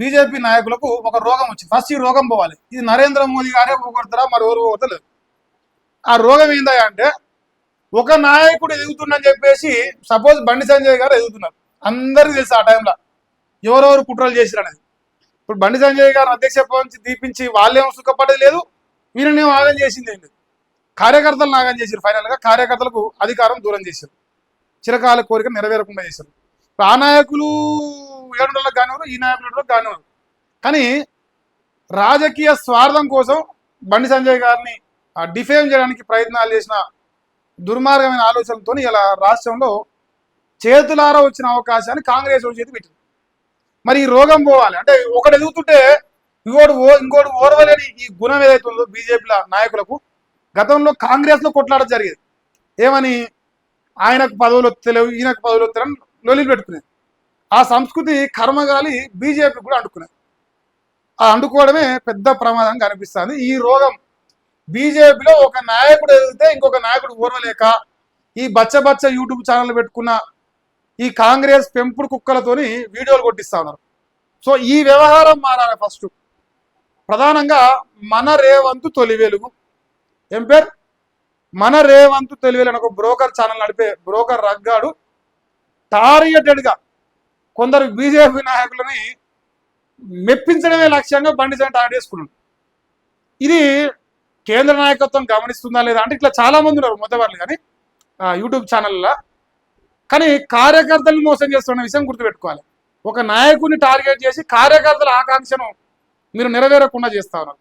BJP నాయకులకు ఒక రోగం వచ్చింది. ఫస్ట్ ఈ రోగం పోవాలి. ఇది నరేంద్ర మోదీ గారే పోగొడతారా మరి ఎవరు పోగొడతలేదు. ఆ రోగం ఏందా అంటే ఒక నాయకుడు ఎదుగుతుందని చెప్పేసి సపోజ్ బండి సంజయ్ గారు ఎదుగుతున్నారు. అందరికీ తెలుసు ఆ టైంలో ఎవరెవరు కుట్రలు చేసిరు అనేది. ఇప్పుడు బండి సంజయ్ గారు అధ్యక్ష నుంచి దీపించి వాళ్ళేమో సుఖపడేది లేదు, వీళ్ళనేమో ఆగం చేసింది ఏంటి. కార్యకర్తలు నాగం చేశారు. ఫైనల్గా కార్యకర్తలకు అధికారం దూరం చేశారు, చిరకాల కోరిక నెరవేరకుండా చేశారు. ఆ నాయకులు 7 నెలలకు కానివారు, ఈ నాయకులు కానివారు. కానీ రాజకీయ స్వార్థం కోసం బండి సంజయ్ గారిని డిఫేమ్ చేయడానికి ప్రయత్నాలు చేసిన దుర్మార్గమైన ఆలోచనలతో ఇలా రాష్ట్రంలో చేతులారా వచ్చిన అవకాశాన్ని కాంగ్రెస్ చేతి పెట్టింది. మరి ఈ రోగం పోవాలి అంటే ఒకటి ఎదుగుతుంటే ఇంకోటి ఓర్వలేని ఈ గుణం ఏదైతే ఉందో బీజేపీల నాయకులకు గతంలో కాంగ్రెస్లో కొట్లాడ జరిగేది. ఏమని ఆయనకు పదవులు వస్తలేవు, ఈయనకు పదవులు వస్తారని లొల్లిలు పెట్టుకునేది. ఆ సంస్కృతి కర్మగాలి బీజేపీ కూడా అంటుకునేది. ఆ అంటుకోవడమే పెద్ద ప్రమాదంగా అనిపిస్తుంది. ఈ రోగం బీజేపీలో ఒక నాయకుడు ఎదిగితే ఇంకొక నాయకుడు ఓర్వలేక ఈ బచ్చ యూట్యూబ్ ఛానల్ పెట్టుకున్న ఈ కాంగ్రెస్ పెంపుడు కుక్కలతోని వీడియోలు కొట్టిస్తా ఉన్నారు. సో ఈ వ్యవహారం మారాలి. ఫస్ట్ ప్రధానంగా మన రేవంతు తొలి వెలుగు, ఏం పేరు మన రేవంతు తొలివేలు అని ఒక బ్రోకర్ ఛానల్ నడిపే బ్రోకర్ రగ్గాడు టార్గెటెడ్గా కొందరు బీజేపీ నాయకులని మెప్పించడమే లక్ష్యంగా బండి సంజయ్ టార్గెట్ చేసుకున్నాడు. ఇది కేంద్ర నాయకత్వం గమనిస్తుందా లేదా అంటే ఇట్లా చాలా మంది ఉన్నారు మొదటి కానీ యూట్యూబ్ ఛానల్లో. కానీ కార్యకర్తలను మోసం చేస్తున్న విషయం గుర్తుపెట్టుకోవాలి. ఒక నాయకుడిని టార్గెట్ చేసి కార్యకర్తల ఆకాంక్షను మీరు నెరవేరకుండా చేస్తా ఉన్నారు.